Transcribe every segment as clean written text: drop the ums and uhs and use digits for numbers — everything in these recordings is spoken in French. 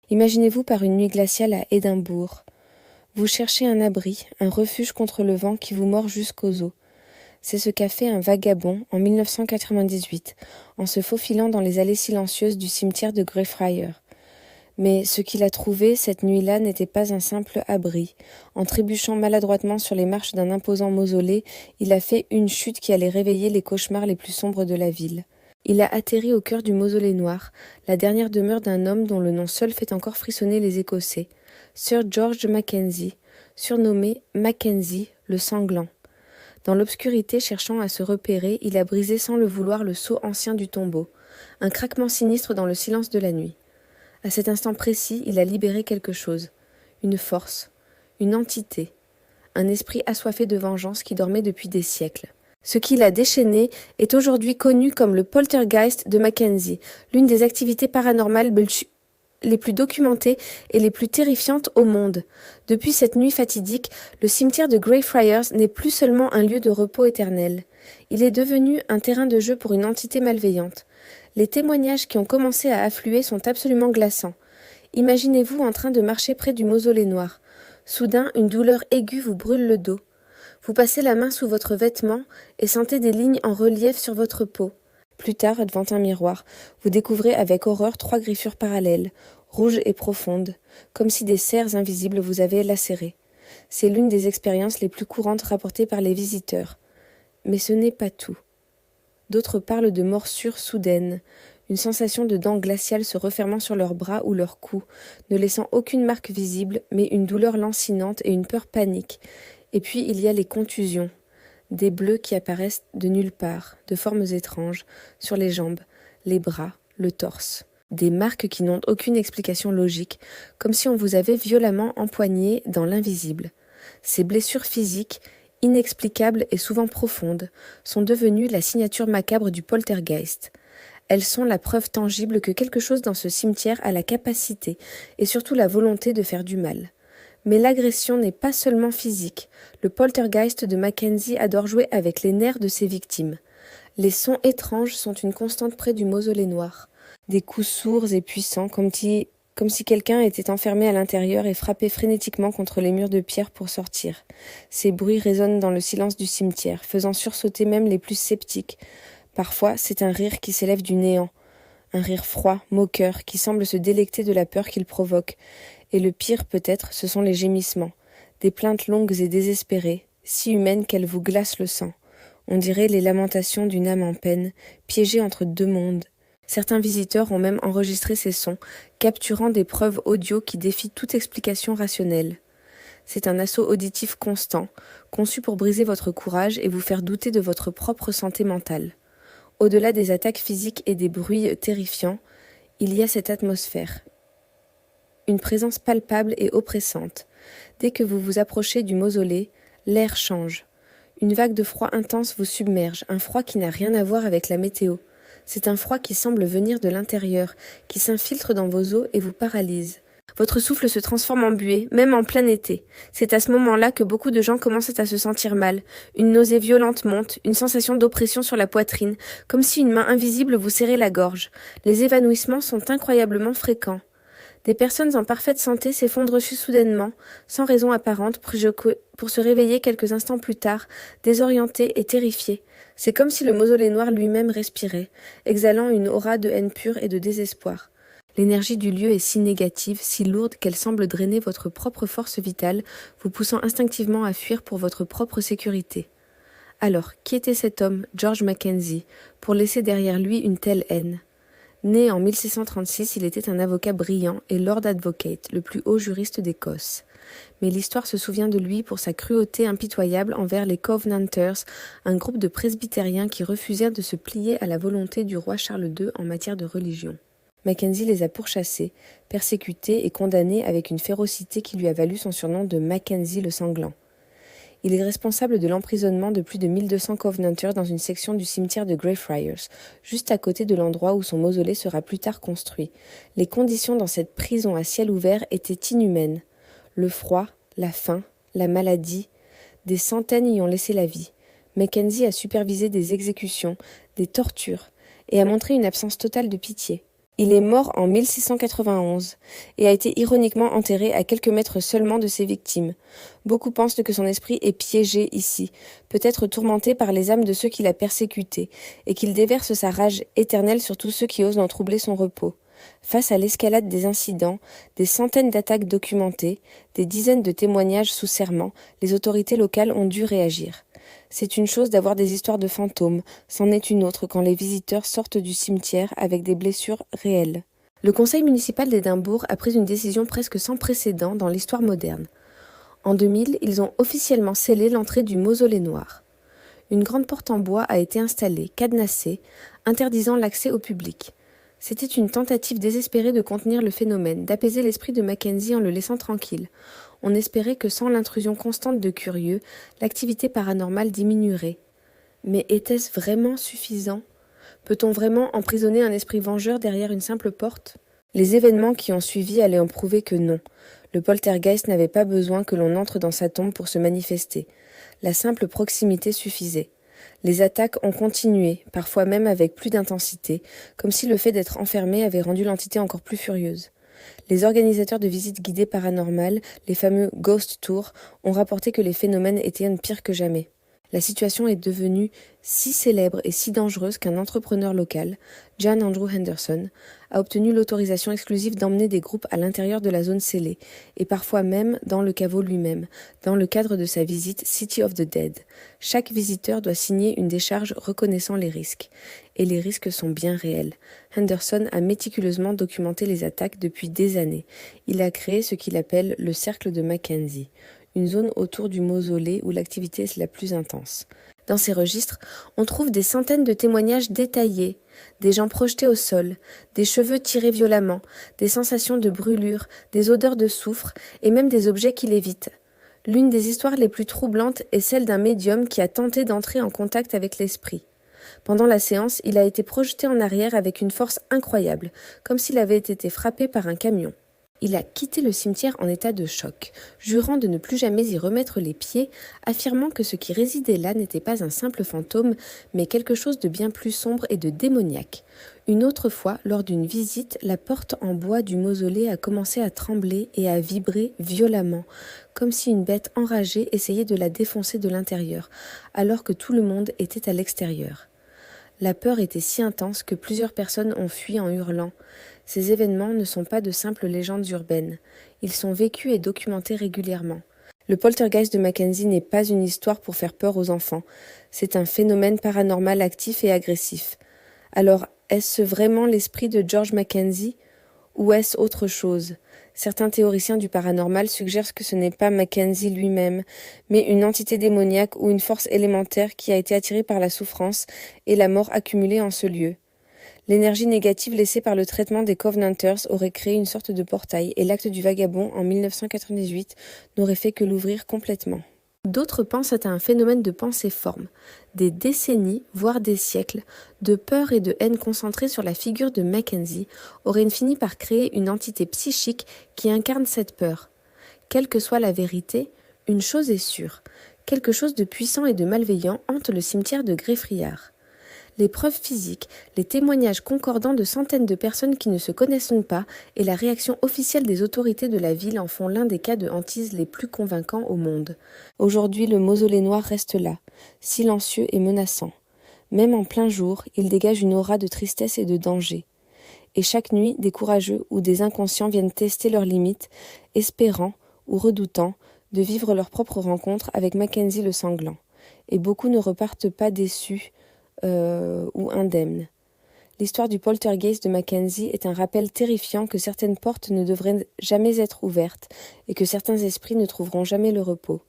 Imaginez-vous par une nuit glaciale à Édimbourg. Vous cherchez un abri, un refuge contre le vent qui vous mord jusqu'aux os. C'est ce qu'a fait un vagabond en 1998, en se faufilant dans les allées silencieuses du cimetière de Greyfriars. Mais ce qu'il a trouvé cette nuit-là n'était pas un simple abri. En trébuchant maladroitement sur les marches d'un imposant mausolée, il a fait une chute qui allait réveiller les cauchemars les plus sombres de la ville. Il a atterri au cœur du mausolée noir, la dernière demeure d'un homme dont le nom seul fait encore frissonner les Écossais, Sir George Mackenzie, surnommé Mackenzie le sanglant. Dans l'obscurité, cherchant à se repérer, il a brisé sans le vouloir le sceau ancien du tombeau, un craquement sinistre dans le silence de la nuit. À cet instant précis, il a libéré quelque chose, une force, une entité, un esprit assoiffé de vengeance qui dormait depuis des siècles. Ce qui l'a déchaîné est aujourd'hui connu comme le poltergeist de Mackenzie, l'une des activités paranormales les plus documentées et les plus terrifiantes au monde. Depuis cette nuit fatidique, le cimetière de Greyfriars n'est plus seulement un lieu de repos éternel. Il est devenu un terrain de jeu pour une entité malveillante. Les témoignages qui ont commencé à affluer sont absolument glaçants. Imaginez-vous en train de marcher près du mausolée noir. Soudain, une douleur aiguë vous brûle le dos. Vous passez la main sous votre vêtement et sentez des lignes en relief sur votre peau. Plus tard, devant un miroir, vous découvrez avec horreur 3 griffures parallèles, rouges et profondes, comme si des serres invisibles vous avaient lacéré. C'est l'une des expériences les plus courantes rapportées par les visiteurs. Mais ce n'est pas tout. D'autres parlent de morsures soudaines, une sensation de dents glaciales se refermant sur leurs bras ou leur cou, ne laissant aucune marque visible, mais une douleur lancinante et une peur panique. Et puis il y a les contusions, des bleus qui apparaissent de nulle part, de formes étranges, sur les jambes, les bras, le torse. Des marques qui n'ont aucune explication logique, comme si on vous avait violemment empoigné dans l'invisible. Ces blessures physiques, inexplicables et souvent profondes, sont devenues la signature macabre du poltergeist. Elles sont la preuve tangible que quelque chose dans ce cimetière a la capacité et surtout la volonté de faire du mal. Mais l'agression n'est pas seulement physique. Le poltergeist de Mackenzie adore jouer avec les nerfs de ses victimes. Les sons étranges sont une constante près du mausolée noir. Des coups sourds et puissants, comme si quelqu'un était enfermé à l'intérieur et frappait frénétiquement contre les murs de pierre pour sortir. Ces bruits résonnent dans le silence du cimetière, faisant sursauter même les plus sceptiques. Parfois, c'est un rire qui s'élève du néant. Un rire froid, moqueur, qui semble se délecter de la peur qu'il provoque. Et le pire, peut-être, ce sont les gémissements. Des plaintes longues et désespérées, si humaines qu'elles vous glacent le sang. On dirait les lamentations d'une âme en peine, piégée entre 2 mondes. Certains visiteurs ont même enregistré ces sons, capturant des preuves audio qui défient toute explication rationnelle. C'est un assaut auditif constant, conçu pour briser votre courage et vous faire douter de votre propre santé mentale. Au-delà des attaques physiques et des bruits terrifiants, il y a cette atmosphère. Une présence palpable et oppressante. Dès que vous vous approchez du mausolée, l'air change. Une vague de froid intense vous submerge, un froid qui n'a rien à voir avec la météo. C'est un froid qui semble venir de l'intérieur, qui s'infiltre dans vos os et vous paralyse. Votre souffle se transforme en buée, même en plein été. C'est à ce moment-là que beaucoup de gens commencent à se sentir mal. Une nausée violente monte, une sensation d'oppression sur la poitrine, comme si une main invisible vous serrait la gorge. Les évanouissements sont incroyablement fréquents. Des personnes en parfaite santé s'effondrent soudainement, sans raison apparente, pour se réveiller quelques instants plus tard, désorientées et terrifiées. C'est comme si le mausolée noir lui-même respirait, exhalant une aura de haine pure et de désespoir. L'énergie du lieu est si négative, si lourde qu'elle semble drainer votre propre force vitale, vous poussant instinctivement à fuir pour votre propre sécurité. Alors, qui était cet homme, George Mackenzie, pour laisser derrière lui une telle haine ? Né en 1636, il était un avocat brillant et Lord Advocate, le plus haut juriste d'Écosse. Mais l'histoire se souvient de lui pour sa cruauté impitoyable envers les Covenanters, un groupe de presbytériens qui refusèrent de se plier à la volonté du roi Charles II en matière de religion. Mackenzie les a pourchassés, persécutés et condamnés avec une férocité qui lui a valu son surnom de Mackenzie le sanglant. Il est responsable de l'emprisonnement de plus de 1200 Covenanters dans une section du cimetière de Greyfriars, juste à côté de l'endroit où son mausolée sera plus tard construit. Les conditions dans cette prison à ciel ouvert étaient inhumaines. Le froid, la faim, la maladie, des centaines y ont laissé la vie. Mackenzie a supervisé des exécutions, des tortures, et a montré une absence totale de pitié. Il est mort en 1691 et a été ironiquement enterré à quelques mètres seulement de ses victimes. Beaucoup pensent que son esprit est piégé ici, peut-être tourmenté par les âmes de ceux qu'il a persécutés, et qu'il déverse sa rage éternelle sur tous ceux qui osent en troubler son repos. Face à l'escalade des incidents, des centaines d'attaques documentées, des dizaines de témoignages sous serment, les autorités locales ont dû réagir. C'est une chose d'avoir des histoires de fantômes, c'en est une autre quand les visiteurs sortent du cimetière avec des blessures réelles. Le conseil municipal d'Édimbourg a pris une décision presque sans précédent dans l'histoire moderne. En 2000, ils ont officiellement scellé l'entrée du mausolée noir. Une grande porte en bois a été installée, cadenassée, interdisant l'accès au public. C'était une tentative désespérée de contenir le phénomène, d'apaiser l'esprit de Mackenzie en le laissant tranquille. On espérait que sans l'intrusion constante de curieux, l'activité paranormale diminuerait. Mais était-ce vraiment suffisant ? Peut-on vraiment emprisonner un esprit vengeur derrière une simple porte ? Les événements qui ont suivi allaient en prouver que non. Le poltergeist n'avait pas besoin que l'on entre dans sa tombe pour se manifester. La simple proximité suffisait. Les attaques ont continué, parfois même avec plus d'intensité, comme si le fait d'être enfermé avait rendu l'entité encore plus furieuse. Les organisateurs de visites guidées paranormales, les fameux Ghost Tours, ont rapporté que les phénomènes étaient pires que jamais. La situation est devenue si célèbre et si dangereuse qu'un entrepreneur local, John Andrew Henderson, a obtenu l'autorisation exclusive d'emmener des groupes à l'intérieur de la zone scellée, et parfois même dans le caveau lui-même, dans le cadre de sa visite City of the Dead. Chaque visiteur doit signer une décharge reconnaissant les risques. Et les risques sont bien réels. Henderson a méticuleusement documenté les attaques depuis des années. Il a créé ce qu'il appelle le cercle de Mackenzie, une zone autour du mausolée où l'activité est la plus intense. Dans ces registres, on trouve des centaines de témoignages détaillés, des gens projetés au sol, des cheveux tirés violemment, des sensations de brûlure, des odeurs de soufre et même des objets qui lévitent. L'une des histoires les plus troublantes est celle d'un médium qui a tenté d'entrer en contact avec l'esprit. Pendant la séance, il a été projeté en arrière avec une force incroyable, comme s'il avait été frappé par un camion. Il a quitté le cimetière en état de choc, jurant de ne plus jamais y remettre les pieds, affirmant que ce qui résidait là n'était pas un simple fantôme, mais quelque chose de bien plus sombre et de démoniaque. Une autre fois, lors d'une visite, la porte en bois du mausolée a commencé à trembler et à vibrer violemment, comme si une bête enragée essayait de la défoncer de l'intérieur, alors que tout le monde était à l'extérieur. La peur était si intense que plusieurs personnes ont fui en hurlant. Ces événements ne sont pas de simples légendes urbaines. Ils sont vécus et documentés régulièrement. Le poltergeist de Mackenzie n'est pas une histoire pour faire peur aux enfants. C'est un phénomène paranormal actif et agressif. Alors, est-ce vraiment l'esprit de George Mackenzie ou est-ce autre chose ? Certains théoriciens du paranormal suggèrent que ce n'est pas Mackenzie lui-même, mais une entité démoniaque ou une force élémentaire qui a été attirée par la souffrance et la mort accumulée en ce lieu. L'énergie négative laissée par le traitement des Covenanters aurait créé une sorte de portail et l'acte du vagabond en 1998 n'aurait fait que l'ouvrir complètement. D'autres pensent à un phénomène de pensée-forme, des décennies, voire des siècles, de peur et de haine concentrées sur la figure de Mackenzie auraient fini par créer une entité psychique qui incarne cette peur. Quelle que soit la vérité, une chose est sûre, quelque chose de puissant et de malveillant hante le cimetière de Greffriard. Les preuves physiques, les témoignages concordants de centaines de personnes qui ne se connaissent pas et la réaction officielle des autorités de la ville en font l'un des cas de hantise les plus convaincants au monde. Aujourd'hui, le mausolée noir reste là, silencieux et menaçant. Même en plein jour, il dégage une aura de tristesse et de danger. Et chaque nuit, des courageux ou des inconscients viennent tester leurs limites, espérant ou redoutant de vivre leur propre rencontre avec Mackenzie le sanglant. Et beaucoup ne repartent pas déçus, ou indemne. L'histoire du poltergeist de Mackenzie est un rappel terrifiant que certaines portes ne devraient jamais être ouvertes et que certains esprits ne trouveront jamais le repos.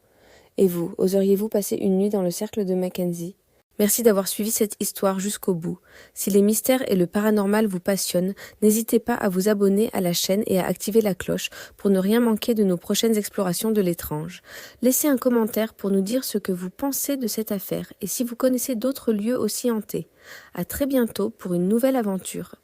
Et vous, oseriez-vous passer une nuit dans le cercle de Mackenzie ? Merci d'avoir suivi cette histoire jusqu'au bout. Si les mystères et le paranormal vous passionnent, n'hésitez pas à vous abonner à la chaîne et à activer la cloche pour ne rien manquer de nos prochaines explorations de l'étrange. Laissez un commentaire pour nous dire ce que vous pensez de cette affaire et si vous connaissez d'autres lieux aussi hantés. À très bientôt pour une nouvelle aventure.